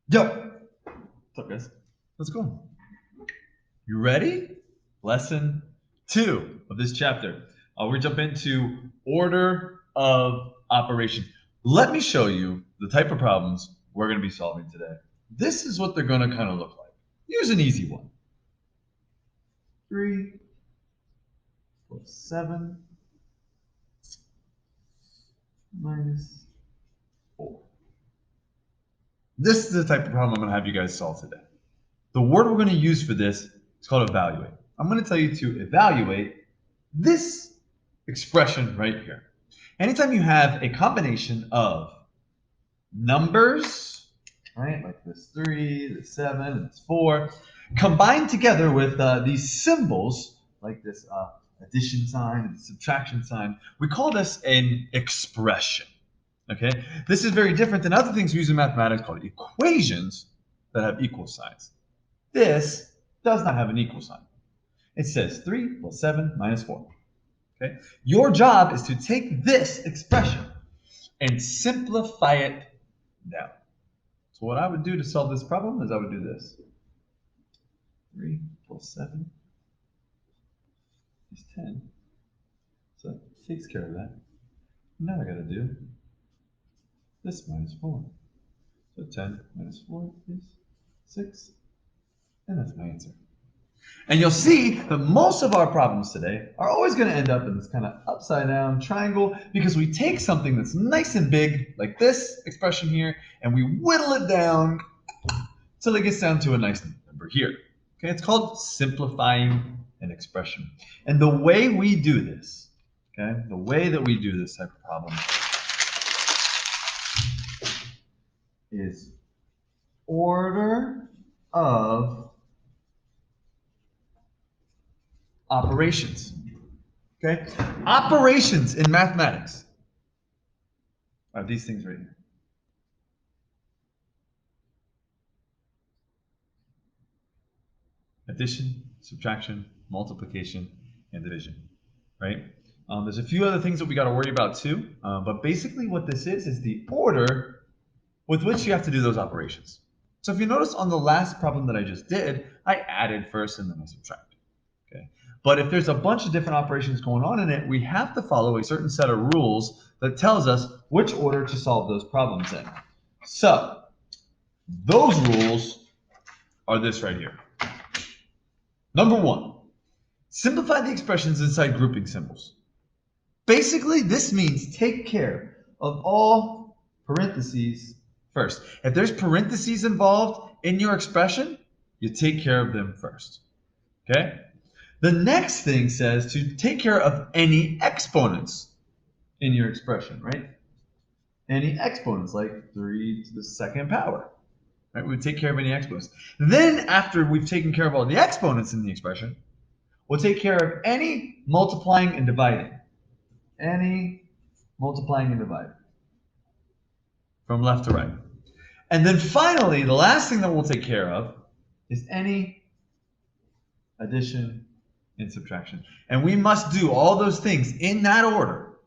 Yo, what's up, guys? Let's go. You ready? Lesson 2 of this chapter. We're jump into order of operation. Let me show you the type of problems we're going to be solving today. This is what they're going to kind of look like. Here's an easy one. 3 plus 7 minus 4. This is the type of problem I'm going to have you guys solve today. The word we're going to use for this is called evaluate. I'm going to tell you to evaluate this expression right here. Anytime you have a combination of numbers, right, like this 3, this 7, and this 4, combined together with these symbols, like this addition sign and subtraction sign, we call this an expression. Okay, this is very different than other things we use in mathematics called equations that have equal signs. This does not have an equal sign. It says 3 plus 7 minus 4. Okay? Your job is to take this expression and simplify it down. So what I would do to solve this problem is I would do this. 3 plus 7 is 10. So it takes care of that. Now I got to do this minus 4. So 10 minus 4 is 6. And that's my answer. And you'll see that most of our problems today are always going to end up in this kind of upside down triangle because we take something that's nice and big, like this expression here, and we whittle it down till it gets down to a nice number here. Okay, it's called simplifying an expression. And the way we do this, okay, the way that we do this type of problem is order of operations. Okay? Operations in mathematics are these things right here. Addition, subtraction, multiplication, and division. Right? There's a few other things that we got to worry about too, but basically what this is the order with which you have to do those operations. So if you notice on the last problem that I just did, I added first and then I subtracted. Okay. But if there's a bunch of different operations going on in it, we have to follow a certain set of rules that tells us which order to solve those problems in. So those rules are this right here. Number 1, simplify the expressions inside grouping symbols. Basically, this means take care of all parentheses first. If there's parentheses involved in your expression, you take care of them first. Okay? The next thing says to take care of any exponents in your expression, right? Any exponents, like 3 to the second power. Right? We would take care of any exponents. Then, after we've taken care of all the exponents in the expression, we'll take care of any multiplying and dividing. Any multiplying and dividing. From left to right. And then finally, the last thing that we'll take care of is any addition and subtraction. And we must do all those things in that order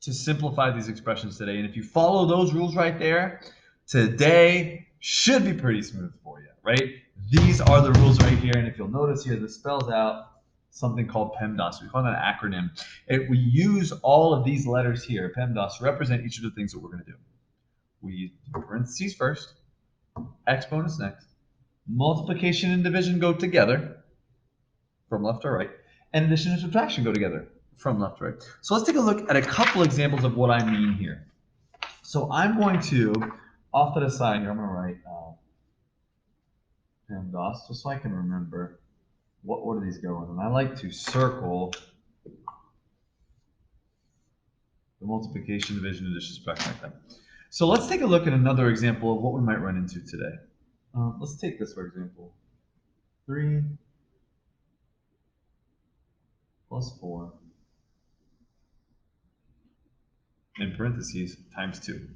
to simplify these expressions today. And if you follow those rules right there, today should be pretty smooth for you, right? These are the rules right here. And if you'll notice here, this spells out something called PEMDAS. We call that an acronym. We use all of these letters here, PEMDAS, to represent each of the things that we're going to do. We use parentheses first, exponents next, multiplication and division go together from left to right, and addition and subtraction go together from left to right. So let's take a look at a couple examples of what I mean here. So I'm going to, off to the side here, I'm going to write PEMDAS just so I can remember what order these go in. And I like to circle the multiplication, division, addition, subtraction like that. So let's take a look at another example of what we might run into today. Let's take this for example. 3 plus 4 in parentheses times 2.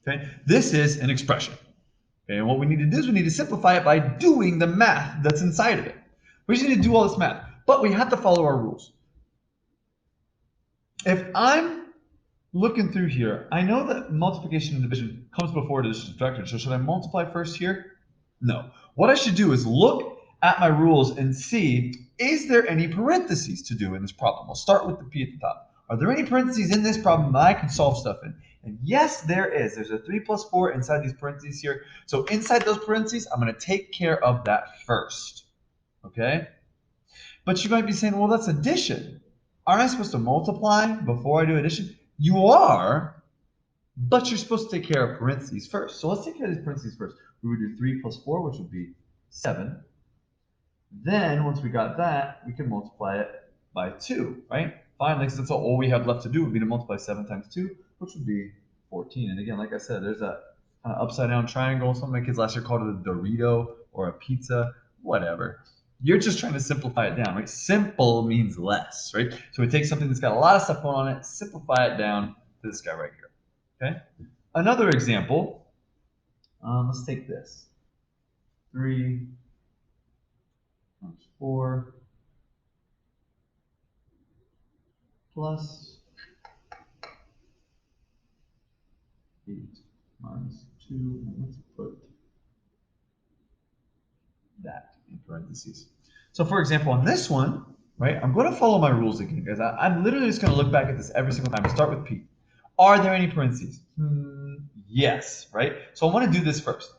Okay, this is an expression. Okay, and what we need to do is we need to simplify it by doing the math that's inside of it. We just need to do all this math, but we have to follow our rules. If I'm looking through here, I know that multiplication and division comes before addition and subtraction. So should I multiply first here? No. What I should do is look at my rules and see, is there any parentheses to do in this problem? We'll start with the P at the top. Are there any parentheses in this problem that I can solve stuff in? And yes, there is. There's a 3 plus 4 inside these parentheses here. So inside those parentheses, I'm going to take care of that first. Okay? But you might be saying, well, that's addition. Aren't I supposed to multiply before I do addition? You are, but you're supposed to take care of parentheses first. So let's take care of these parentheses first. We would do 3 plus 4, which would be 7. Then, once we got that, we can multiply it by 2, right? Finally, since all we have left to do would be to multiply 7 times 2, which would be 14. And again, like I said, there's that kind of upside down triangle. Some of my kids last year called it a Dorito or a pizza, whatever. You're just trying to simplify it down, right? Simple means less, right? So we take something that's got a lot of stuff going on it, simplify it down to this guy right here, okay? Another example, let's take this. 3 times 4 plus 8 minus 2, and let's put that in parentheses. So for example, on this one, right, I'm going to follow my rules again, guys. I'm literally just going to look back at this every single time. Start with P. Are there any parentheses? Yes, right? So I want to do this first.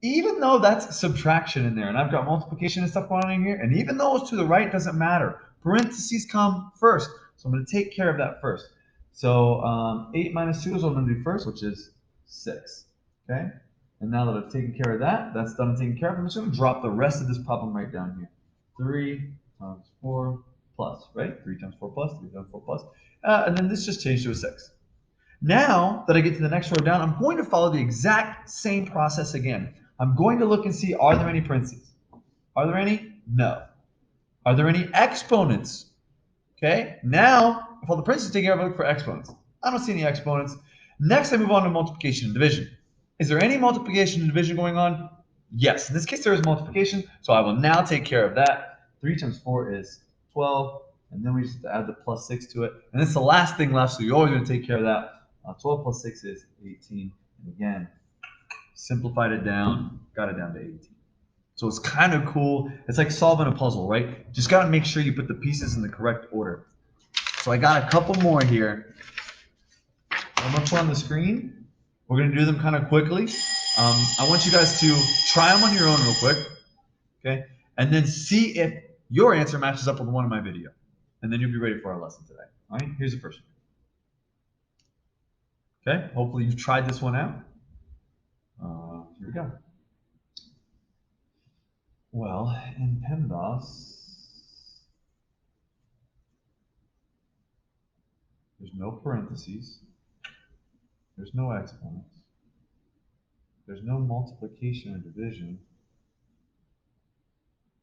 Even though that's subtraction in there, and I've got multiplication and stuff going on in here, and even though it's to the right, doesn't matter. Parentheses come first. So I'm going to take care of that first. So 8 minus 2 is what I'm going to do first, which is 6. Okay? And now that I've taken care of that, that's done and taken care of, I'm just going to drop the rest of this problem right down here. 3 times 4 plus, right? 3 times 4 plus, 3 times 4 plus. And then this just changed to a 6. Now that I get to the next row down, I'm going to follow the exact same process again. I'm going to look and see, are there any parentheses? Are there any? No. Are there any exponents? Okay, now if all the parentheses taken care of, I look for exponents. I don't see any exponents. Next, I move on to multiplication and division. Is there any multiplication and division going on? Yes. In this case, there is multiplication, so I will now take care of that. 3 times 4 is 12, and then we just have to add the plus 6 to it. And it's the last thing left, so you're always going to take care of that. 12 plus 6 is 18. And again, simplified it down, got it down to 18. So it's kind of cool. It's like solving a puzzle, right? Just got to make sure you put the pieces in the correct order. So I got a couple more here. I'm going to put on the screen. We're going to do them kind of quickly. I want you guys to try them on your own real quick, okay? And then see if your answer matches up with one in my video. And then you'll be ready for our lesson today. All right, here's the first one. Okay, hopefully you've tried this one out. Here we go. Well, in PEMDAS, there's no parentheses. There's no exponents. There's no multiplication or division.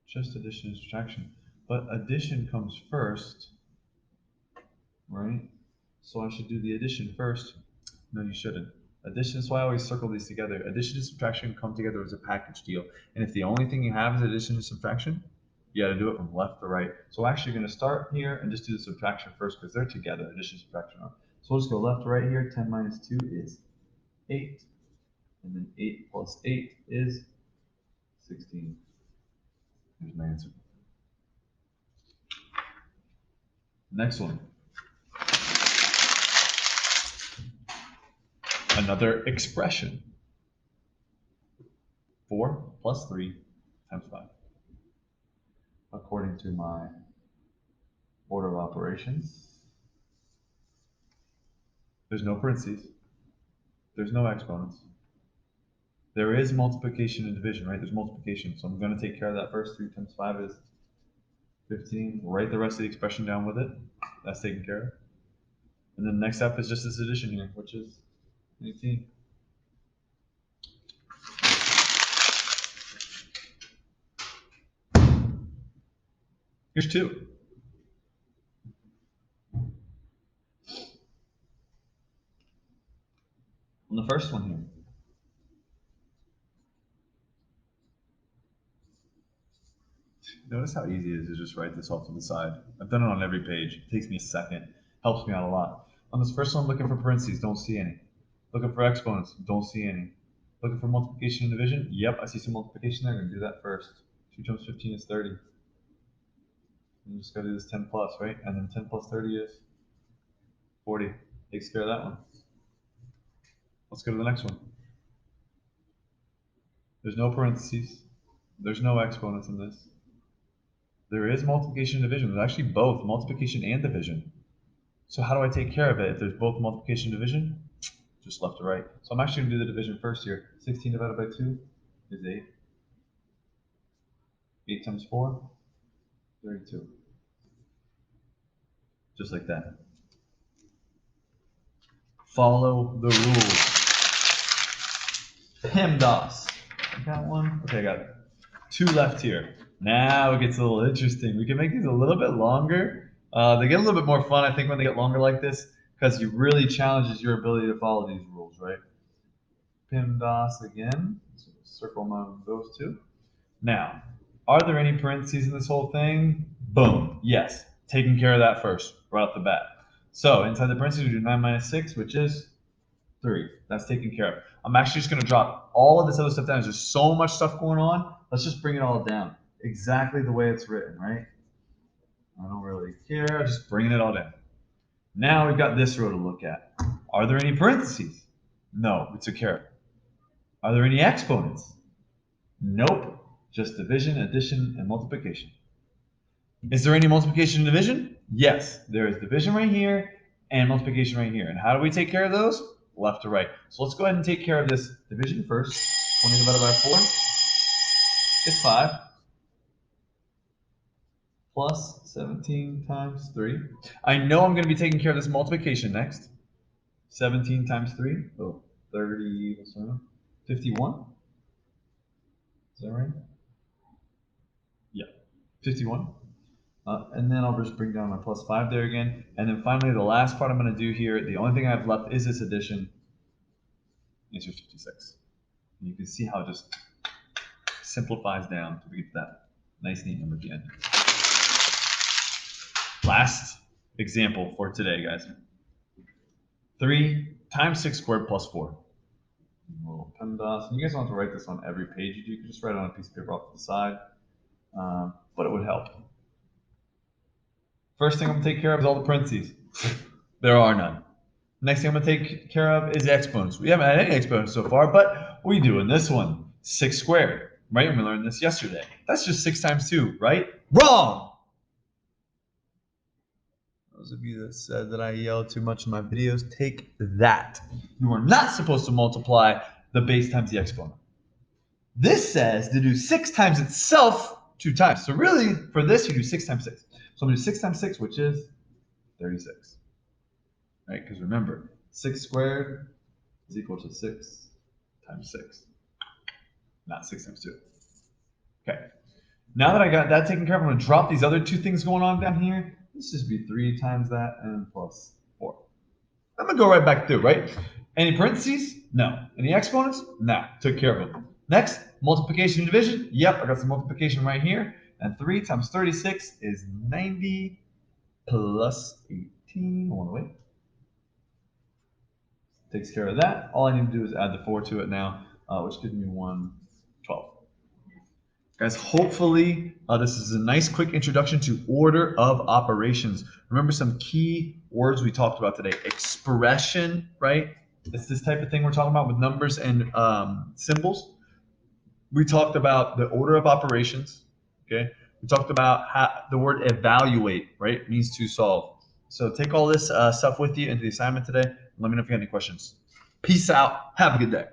Just addition and subtraction. But addition comes first, right? So I should do the addition first. No, you shouldn't. Addition is why I always circle these together. Addition and subtraction come together as a package deal. And if the only thing you have is addition and subtraction, you got to do it from left to right. So we're actually going to start here and just do the subtraction first because they're together. Addition and subtraction are. So we'll just go left to right here. 10 minus 2 is 8. And then 8 plus 8 is 16. Here's my answer. Next one. Another expression. 4 plus 3 times 5. According to my order of operations, there's no parentheses. There's no exponents. There is multiplication and division, right? There's multiplication. So I'm going to take care of that first. 3 times 5 is 15. Write the rest of the expression down with it. That's taken care of. And then next up is just this addition here, which is 18. Here's 2. On the first one here. Notice how easy it is to just write this off to the side. I've done it on every page. It takes me a second. Helps me out a lot. On this first one, I'm looking for parentheses, don't see any. Looking for exponents, don't see any. Looking for multiplication and division, yep, I see some multiplication there. I'm gonna do that first. 2 times 15 is 30. You just gotta do this 10 plus, right? And then 10 plus 30 is 40. Takes care of that one. Let's go to the next one. There's no parentheses. There's no exponents in this. There is multiplication and division. There's actually both multiplication and division. So how do I take care of it if there's both multiplication and division? Just left to right. So I'm actually going to do the division first here. 16 divided by 2 is 8. 8 times 4, 32. Just like that. Follow the rules. PEMDAS. I got one. Okay, I got 2 left here. Now it gets a little interesting. We can make these a little bit longer. They get a little bit more fun, I think, when they get longer like this, because it really challenges your ability to follow these rules, right? PEMDAS again. So circle among those 2. Now, are there any parentheses in this whole thing? Boom. Yes. Taking care of that first, right off the bat. So inside the parentheses, we do 9 minus 6, which is 3. That's taken care of. I'm actually just going to drop all of this other stuff down. There's just so much stuff going on. Let's just bring it all down. Exactly the way it's written, right? I don't really care. Just bringing it all down. Now we've got this row to look at. Are there any parentheses? No, we took care of it. Are there any exponents? Nope. Just division, addition, and multiplication. Is there any multiplication and division? Yes. There is division right here and multiplication right here. And how do we take care of those? Left to right. So let's go ahead and take care of this division first. 20 divided by 4 is 5. Plus 17 times 3. I know I'm going to be taking care of this multiplication next. 17 times 3. Oh, 30, what's that? 51. Is that right? Yeah, 51. And then I'll just bring down my plus 5 there again. And then finally, the last part I'm going to do here, the only thing I have left is this addition. Answer 56. And you can see how it just simplifies down to get that nice, neat number at the end. Last example for today, guys. 3 times 6 squared plus 4. Little PEMDAS. And you guys don't have to write this on every page you do. You can just write it on a piece of paper off to the side. But it would help. First thing I'm going to take care of is all the parentheses. There are none. Next thing I'm going to take care of is exponents. We haven't had any exponents so far, but we do in this one. 6 squared, right? And we learned this yesterday. That's just 6 times 2, right? Wrong! Those of you that said that I yell too much in my videos, take that. You are not supposed to multiply the base times the exponent. This says to do 6 times itself 2 times. So really, for this, you do 6 times 6. So I'm going to do 6 times 6, which is 36. Right? Because remember, 6 squared is equal to 6 times 6. Not 6 times 2. Okay. Now that I got that taken care of, I'm going to drop these other 2 things going on down here. Let's just be 3 times that and plus 4. I'm going to go right back through, right? Any parentheses? No. Any exponents? No. Took care of them. Next, multiplication and division. Yep, I got some multiplication right here. And 3 times 36 is 90 plus 18. One away. Takes care of that. All I need to do is add the 4 to it now, which gives me 112. Guys, hopefully this is a nice quick introduction to order of operations. Remember some key words we talked about today. Expression, right? It's this type of thing we're talking about with numbers and symbols. We talked about the order of operations, okay? We talked about how the word evaluate, right? Means to solve. So take all this stuff with you into the assignment today. Let me know if you have any questions. Peace out. Have a good day.